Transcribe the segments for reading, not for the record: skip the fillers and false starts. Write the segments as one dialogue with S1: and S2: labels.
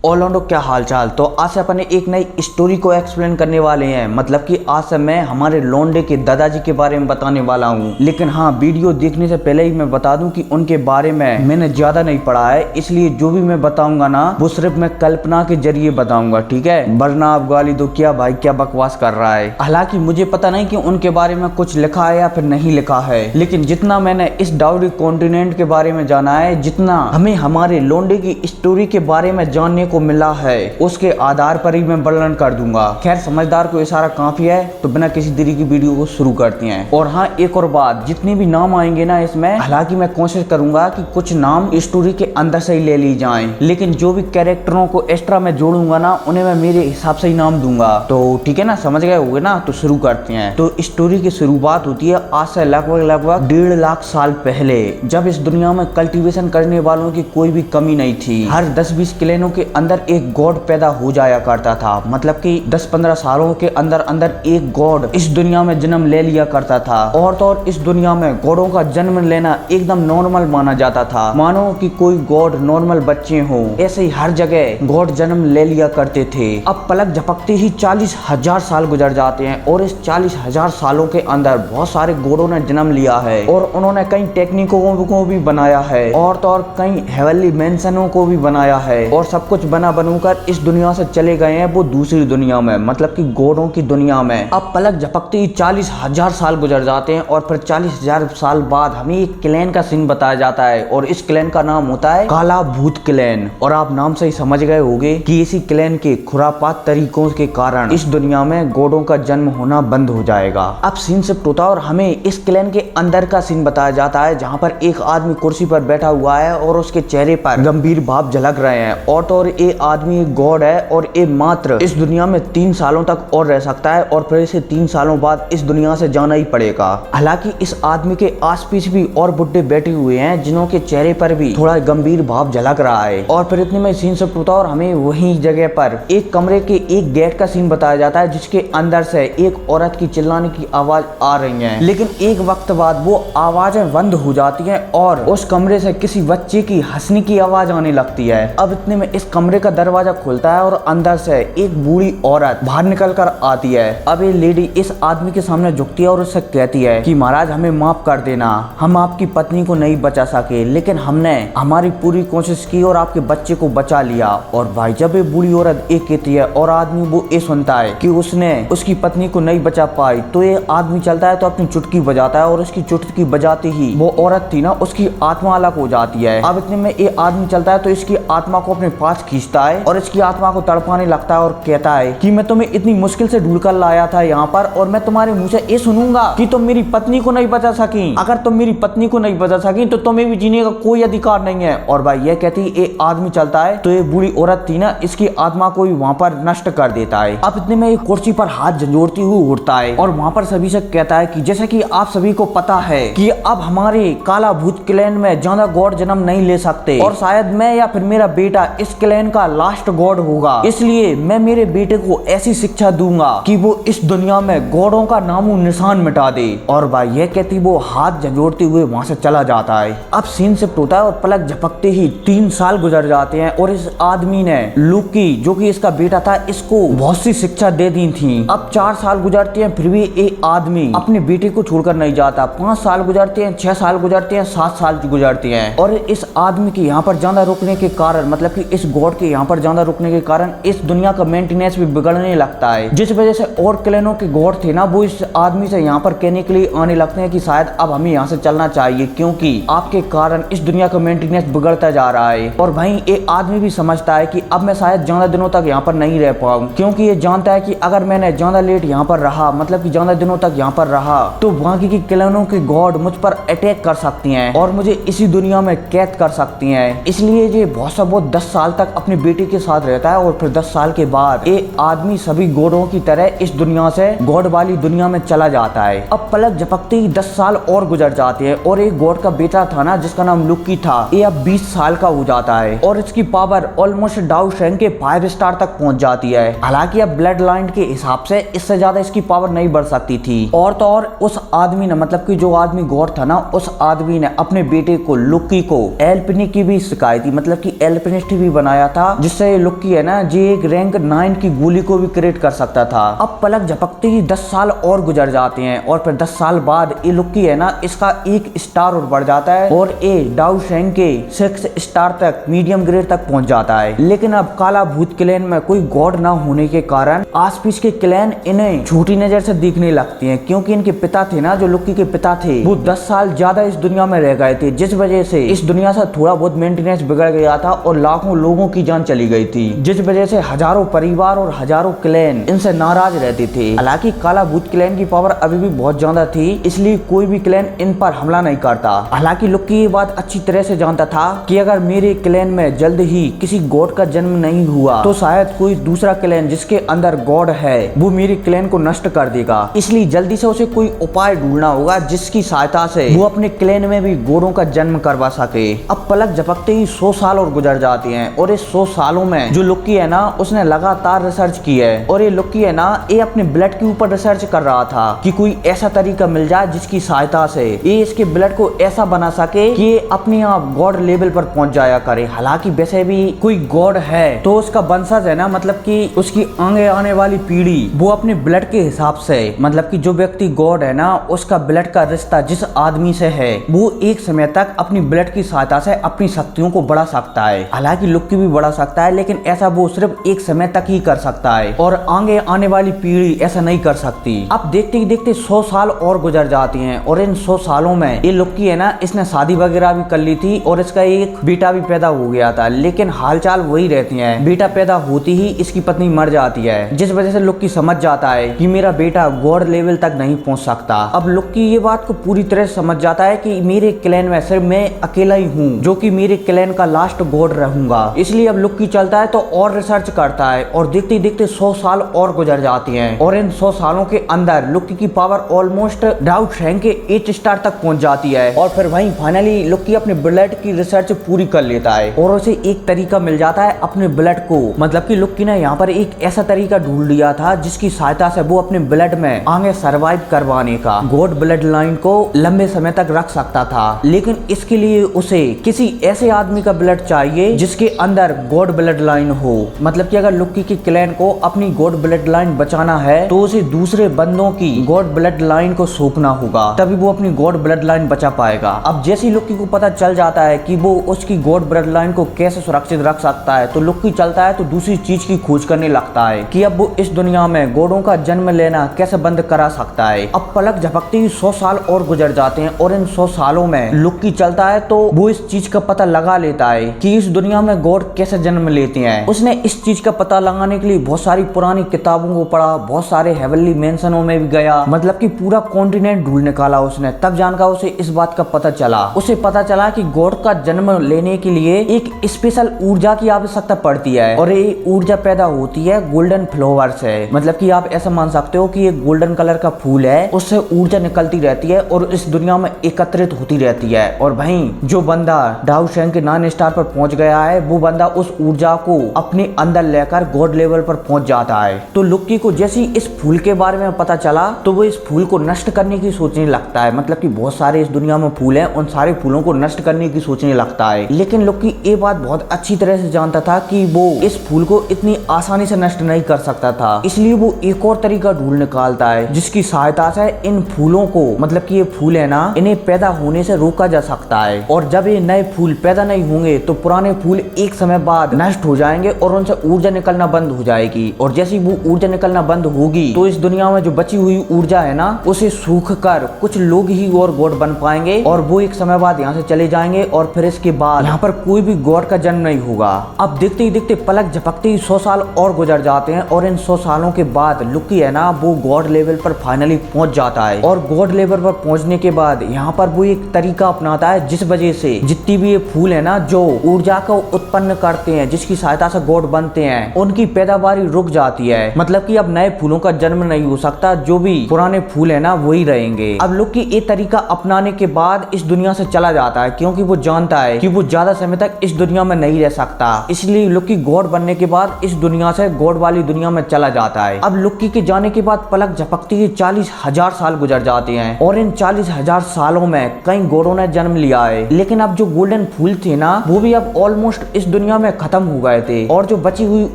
S1: Orlando, क्या हालचाल। तो आज से अपन एक नई स्टोरी को एक्सप्लेन करने वाले हैं। मतलब कि आज से मैं हमारे लौंडे के दादाजी के बारे में बताने वाला हूँ। लेकिन हाँ, वीडियो देखने से पहले ही मैं बता दूं कि उनके बारे में मैंने ज्यादा नहीं पढ़ा है, इसलिए जो भी मैं बताऊंगा ना वो सिर्फ मैं कल्पना के जरिए बताऊंगा, ठीक है। वरना आप गाली दो, क्या भाई क्या बकवास कर रहा है। हालांकि मुझे पता नहीं कि उनके बारे में कुछ लिखा है या फिर नहीं लिखा है, लेकिन जितना मैंने इस डाउडी कॉन्टिनेंट के बारे में जाना है, जितना हमें हमारे लौंडे की स्टोरी के बारे में जानने को मिला है, उसके आधार पर ही मैं वर्णन कर दूंगा। खैर, समझदार को इशारा काफी है, तो बिना किसी देरी की वीडियो को शुरू करते हैं। और हाँ, एक और बात, जितने भी नाम आएंगे ना इसमें, हालांकि मैं कोशिश करूंगा कि कुछ नाम स्टोरी के अंदर से ही ले ली जाएं, लेकिन जो भी कैरेक्टरों को एक्स्ट्रा मैं जोड़ूंगा ना, उन्हें मैं मेरे हिसाब से ही नाम दूंगा। तो ठीक है ना, समझ गए होगे ना। तो शुरू करते हैं। तो स्टोरी की शुरुआत होती है आज से लगभग 1.5 लाख साल पहले, जब इस दुनिया में कल्टीवेशन करने वालों की कोई भी कमी नहीं थी। हर 10-20 क्लेनों के अंदर एक गॉड पैदा हो जाया करता था। मतलब कि 10-15 सालों के अंदर अंदर एक गॉड इस दुनिया में जन्म ले लिया करता था। और तो और इस दुनिया में गॉडों का जन्म लेना एकदम नॉर्मल माना जाता था, मानो कि कोई गॉड नॉर्मल बच्चे हो। ऐसे ही हर जगह गॉड जन्म ले लिया करते थे। अब पलक झपकते ही 40,000 साल गुजर जाते हैं, और इस 40,000 सालों के अंदर बहुत सारे गॉडों ने जन्म लिया है, और उन्होंने कई टेक्निकों को भी बनाया है, और तो और कई हेवनली मेंशनों को भी बनाया है, और सब कुछ बनकर इस दुनिया से चले गए हैं वो दूसरी दुनिया में, मतलब कि गॉडों की दुनिया में। अब पलक झपकते ही 40,000 साल गुजर जाते हैं, और फिर 40,000 साल बाद हमें एक क्लैन का सीन बताया जाता है, और इस क्लैन का नाम होता है काला भूत क्लैन। और आप नाम से ही समझ गए होंगे कि इसी क्लैन के खुरापात तरीकों के कारण इस दुनिया में गॉडों का जन्म होना बंद हो जाएगा। अब सीन शिफ्ट होता है और हमें इस क्लैन के अंदर का सीन बताया जाता है, जहाँ पर एक आदमी कुर्सी पर बैठा हुआ है और उसके चेहरे पर गंभीर भाव झलक रहे हैं। और तो और ये आदमी एक गॉड है, और ये मात्र इस दुनिया में 3 सालों तक और रह सकता है, और फिर इसे 3 सालों बाद इस दुनिया से जाना ही पड़ेगा। हालांकि इस आदमी के आस-पास भी और बुड्ढे बैठे हुए हैं, जिन्हों के चेहरे पर भी थोड़ा गंभीर भाव झलक रहा है। और फिर इतने में सीन शिफ्ट होता है और हमें वही जगह पर एक कमरे के एक गेट का सीन बताया जाता है, जिसके अंदर से एक औरत की चिल्लाने की आवाज आ रही है। लेकिन एक वक्त बाद वो आवाजें बंद हो जाती हैं, और उस कमरे से किसी बच्चे की हंसने की आवाज आने लगती है। अब इतने में इस कमरे का दरवाजा खुलता है, और अंदर से एक बूढ़ी औरत बाहर निकल कर आती है। अब ये लेडी इस आदमी के सामने झुकती है और उससे कहती है कि महाराज, हमें माफ कर देना, हम आपकी पत्नी को नहीं बचा सके, लेकिन हमने हमारी पूरी कोशिश की और आपके बच्चे को बचा लिया। और भाई, जब ये बूढ़ी औरत एक कहती है और आदमी वो ये सुनता है कि उसने उसकी पत्नी को नहीं बचा पाई, तो ये आदमी चलता है तो अपनी चुटकी बजाता है, और उसकी चुटकी बजाते ही वो औरत थी ना, उसकी आत्मा अलग हो जाती है। अब इतने में ये आदमी चलता है तो इसकी आत्मा को अपने पास खींचता है, और इसकी आत्मा को तड़पाने लगता है, और कहता है कि मैं तुम्हें इतनी मुश्किल से ढूंढ कर लाया था यहाँ पर, और मैं तुम्हारे मुंह से ये सुनूंगा कि तुम मेरी पत्नी को नहीं बचा सकी। अगर तुम मेरी पत्नी को नहीं बचा सकी तो तुम्हें भी जीने का कोई अधिकार नहीं है। और भाई, ये कहती ये आदमी चलता है तो ये बूढ़ी औरत थी ना, इसकी आत्मा को भी वहाँ पर नष्ट कर देता है। अब इतने में एक कुर्सी पर हाथ झंझोड़ती हुई उठता है, और वहाँ पर सभी से कहता है कि जैसा कि आप सभी को पता है कि अब हमारे काला भूत क्लैन में ज्यादा गॉड जन्म नहीं ले सकते, और शायद मैं या फिर मेरा बेटा इस क्लैन का लास्ट गॉड होगा। इसलिए मैं मेरे बेटे को ऐसी शिक्षा दूंगा कि वो इस दुनिया में गॉडों का नामो निशान मिटा दे। और भाई, ये कहती वो हाथ झंझोड़ते हुए वहां से चला जाता है। अब सीन शिफ्ट होता है और पलक झपकते ही 3 साल गुजर जाते हैं, और इस आदमी ने लुकी, जो कि इसका बेटा था, इसको बहुत सी शिक्षा दे दी थी। अब 4 साल गुजरते हैं, फिर भी एक आदमी अपने बेटे को छोड़कर नहीं जाता। 5 साल गुजरते हैं, 6 साल गुजरते हैं, 7 साल गुजरते हैं, और इस आदमी के यहाँ पर ज्यादा रुकने के कारण, मतलब कि इस गॉड के यहाँ पर ज्यादा रुकने के कारण इस दुनिया का मेंटेनेंस भी बिगड़ने लगता है, जिस वजह से और क्लैनों के गॉड थे ना, वो इस आदमी से यहाँ पर कहने के लिए आने लगते हैं कि शायद अब हमें यहाँ से चलना चाहिए, क्योंकि आपके कारण इस दुनिया का मेंटेनेंस बिगड़ता जा रहा है। और भाई, एक आदमी भी समझता है कि अब मैं शायद ज्यादा दिनों तक यहाँ पर नहीं रह पाऊँ, क्योंकि ये जानता है कि अगर मैंने ज्यादा लेट यहाँ पर रहा, मतलब कि ज्यादा दिनों तक यहाँ पर रहा, तो बाकी की क्लैनों के गॉड मुझ पर अटैक कर सकती हैं, और मुझे इसी दुनिया में कैद कर सकती हैं। इसलिए ये बहुत 10 साल तक अपने बेटे के साथ रहता है, और फिर 10 साल के बाद ये आदमी सभी गॉडों की तरह इस दुनिया से गॉड वाली दुनिया में चला जाता है। अब पलक झपकते ही 10 साल और गुजर जाते हैं, और एक गॉड का बेटा था ना, जिसका नाम लुकी था, ये अब 20 साल का हो जाता है, और इसकी पावर ऑलमोस्ट डाउ शैंग के 5 स्टार तक पहुंच जाती है। हालांकि अब ब्लड लाइन के हिसाब से इससे ज्यादा इसकी पावर नहीं बढ़ सकती थी। और तो और उस आदमी ने, मतलब कि जो आदमी गॉड था ना, उस आदमी ने अपने बेटे को लुकी को एल्पिनी की भी सिखाई थी, मतलब कि एल्पिनिस्ट भी बनाया था, जिससे लुक्की है ना जी एक रैंक 9 की गोली को भी क्रिएट कर सकता था। अब पलक झपकते ही 10 साल और गुजर जाते हैं और फिर 10 साल बाद ये लुक्की है ना इसका 1 स्टार और बढ़ जाता है और ये डाउ शेंग के 6 स्टार तक मीडियम ग्रेड तक पहुंच जाता है। लेकिन अब काला भूत क्लैन में कोई गॉड ना होने के कारण आसपास के क्लैन इन्हें झूठी नजर से देखने लगती हैं, क्योंकि इनके पिता थे ना, जो लुक्की के पिता थे, वो 10 साल ज्यादा इस दुनिया में रह गए थे, जिस वजह से इस दुनिया से थोड़ा बहुत मेंटेनेंस बिगड़ गया था और लाखों लोगों की जान चली गई थी, जिस वजह से हजारों परिवार और हजारों क्लैन इनसे नाराज रहते थे। हालांकि काला भूत क्लैन की पावर अभी भी बहुत ज्यादा थी, इसलिए कोई भी क्लैन इन पर हमला नहीं करता। हालांकि लुक्की ये बात अच्छी तरह से जानता था कि अगर मेरे क्लैन में जल्द ही किसी गॉड का जन्म नहीं हुआ तो शायद कोई दूसरा क्लैन जिसके अंदर गॉड है वो मेरे क्लैन को नष्ट कर देगा, इसलिए जल्दी से उसे कोई उपाय ढूंढना होगा जिसकी सहायता से वो अपने क्लैन में भी गॉडों का जन्म करवा सके। अब पलक झपकते ही 100 साल और गुजर जाते हैं और इस 100 सालों में जो लुक्की है ना उसने लगातार रिसर्च की है और ये लुक्की है ना ये अपने ब्लड के ऊपर रिसर्च कर रहा था कि कोई ऐसा तरीका मिल जाए जिसकी सहायता से ये इसके ब्लड को ऐसा बना सके कि ये अपने आप गॉड लेवल पर पहुंच जाया करे। हालांकि वैसे भी कोई गॉड है तो उसका वंशज है ना, मतलब कि उसकी आगे आने वाली पीढ़ी वो अपने ब्लड के हिसाब से, मतलब कि जो व्यक्ति गॉड है ना उसका ब्लड का रिश्ता जिस आदमी से है वो एक समय तक अपनी ब्लड की सहायता से अपनी शक्तियों को बढ़ा सकता है। हालांकि लुक्की भी बढ़ा सकता है, लेकिन ऐसा वो सिर्फ एक समय तक ही कर सकता है और आगे आने वाली पीढ़ी ऐसा नहीं कर सकती। अब देखते ही देखते 100 साल और गुजर जाती हैं और इन 100 सालों में ये लुक्की है ना इसने शादी वगैरह भी कर ली थी और इसका एक बेटा भी पैदा हो गया था, लेकिन हालचाल वही रहती है। बेटा पैदा होती ही इसकी पत्नी मर जाती है, जिस वजह से लुक्की समझ जाता है कि मेरा बेटा गॉड लेवल तक नहीं पहुंच सकता। अब लुक्की ये बात को पूरी तरह समझ जाता है कि मेरे क्लैन में सिर्फ मैं अकेला ही हूँ जो कि मेरे क्लैन का लास्ट गॉड रहूंगा, इसलिए अब लुक्की चलता है तो और रिसर्च करता है और देखते ही देखते 100 साल और गुजर जाती हैं और इन 100 सालों के अंदर लुक्की की पावर ऑलमोस्ट डाउ शेंग के 8 स्टार तक पहुंच जाती है और फिर वहीं फाइनली लुक्की अपने ब्लड की रिसर्च पूरी कर लेता है और उसे एक तरीका मिल जाता है अपने ब्लड को, मतलब कि लुक्की ने यहाँ पर एक ऐसा तरीका ढूंढ लिया था जिसकी सहायता से वो अपने ब्लड में आगे सरवाइव करवाने का गॉड ब्लड लाइन को लंबे समय तक रख सकता था। लेकिन इसके लिए उसे किसी ऐसे आदमी का ब्लड चाहिए जिसके अंदर गॉड ब्लड लाइन हो, मतलब कि अगर लुक्की के क्लैन को अपनी गॉड ब्लड लाइन बचाना है तो उसे दूसरे बंदों की गॉड ब्लड लाइन को सौंपना होगा, तभी वो अपनी गॉड ब्लड लाइन बचा पाएगा। अब जैसे ही लुक्की को पता चल जाता है कि वो उसकी गॉड ब्लड लाइन को कैसे सुरक्षित रख सकता है तो लुक्की चलता है तो दूसरी चीज की खोज करने लगता है कि अब वो इस दुनिया में गॉडों का जन्म लेना कैसे बंद करा सकता है। अब पलक झपकते ही 100 साल और गुजर जाते हैं और इन 100 सालों में लुक्की चलता है तो वो इस चीज का पता लगा लेता है कि इस दुनिया में गॉड कैसे जन्म लेते हैं। उसने इस चीज का पता लगाने के लिए बहुत सारी पुरानी किताबों को पढ़ा, बहुत सारे हेवनली मेंशनों में भी गया, मतलब कि पूरा कॉन्टिनेंट ढूंढ निकाला उसने, तब जानकर उसे इस बात का पता चला। उसे पता चला कि गॉड का जन्म लेने के लिए एक स्पेशल ऊर्जा की आवश्यकता पड़ती है और ये ऊर्जा पैदा होती है गोल्डन फ्लावर से, मतलब कि आप ऐसा मान सकते हो कि ये गोल्डन कलर का फूल है, उससे ऊर्जा निकलती रहती है और इस दुनिया में एकत्रित होती रहती है। और वहीं जो बंदा डाउ शेंग के 9 स्टार पर पहुंच गया है वो बंदा उस ऊर्जा को अपने अंदर लेकर गॉड लेवल पर पहुंच जाता है। तो लुक्की को जैसे इस फूल के बारे में पता चला तो वो इस फूल को नष्ट करने की सोचने लगता है, मतलब कि बहुत सारे इस दुनिया में फूल हैं, उन सारे फूलों को नष्ट करने की सोचने लगता है। लेकिन लुक्की ये बात बहुत अच्छी तरह से जानता था कि वो इस फूल को इतनी आसानी से नष्ट नहीं कर सकता था, इसलिए वो एक और तरीका ढूंढ निकालता है जिसकी सहायता से इन फूलों को, मतलब कि ये फूल है ना, इन्हें पैदा होने से रोका जा सकता है। और जब ये नए फूल पैदा नहीं होंगे तो पुराने फूल एक समय बाद नष्ट हो जाएंगे और उनसे ऊर्जा निकलना बंद हो जाएगी और जैसे ही वो ऊर्जा निकलना बंद होगी तो इस दुनिया में जो बची हुई ऊर्जा है ना उसे सूख कर कुछ लोग ही और गॉड बन पाएंगे और वो एक समय बाद यहाँ से चले जाएंगे और फिर इसके बाद यहाँ पर कोई भी गॉड का जन्म नहीं होगा। अब देखते ही देखते पलक झपकते ही 100 साल और गुजर जाते हैं और इन 100 सालों के बाद लुक्की है ना वो गॉड लेवल पर फाइनली पहुंच जाता है और गॉड लेवल पर पहुंचने के बाद यहाँ पर वो एक तरीका अपनाता है जिस वजह से जितनी भी ये फूल है ना जो ऊर्जा को उत्पन्न करते हैं जिसकी सहायता से गॉड बनते हैं उनकी पैदावार रुक जाती है, मतलब कि अब नए फूलों का जन्म नहीं हो सकता, जो भी पुराने फूल है ना वही रहेंगे। अब लुक्की ये तरीका अपनाने के बाद इस दुनिया से चला जाता है क्योंकि वो जानता है कि वो ज्यादा समय तक इस दुनिया में नहीं रह सकता, इसलिए लुक्की गॉड बनने के बाद इस दुनिया से गॉड वाली दुनिया में चला जाता है। अब लुक्की के जाने के बाद पलक झपकती ही 40,000 साल गुजर जाते हैं और इन 40,000 सालों में कई गॉडों ने जन्म लिया है, लेकिन अब जो गोल्डन फूल थे ना वो भी अब ऑलमोस्ट इस दुनिया में खत्म हो गए थे और जो बची हुई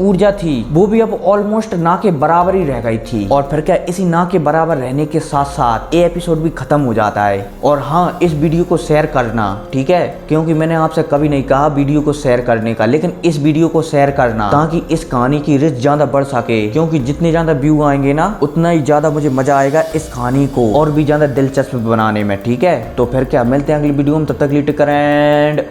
S1: ऊर्जा थी वो भी अब ऑलमोस्ट ना के बराबर ही रह गई थी। और फिर क्या इसी ना के बराबर रहने के साथ साथ ये एपिसोड भी खत्म हो जाता है। और हाँ, इस वीडियो को शेयर करना, ठीक है, क्योंकि मैंने आपसे कभी नहीं कहा वीडियो को शेयर करने का, लेकिन इस वीडियो को शेयर करना ताकि इस कहानी की रीच ज्यादा बढ़ सके, क्योंकि जितने ज्यादा व्यू आएंगे ना उतना ही ज्यादा मुझे मजा आएगा इस कहानी को और भी ज्यादा दिलचस्प बनाने में। ठीक है, तो फिर क्या मिलते हैं अगली वीडियो में, तब तक टेक केयर एंड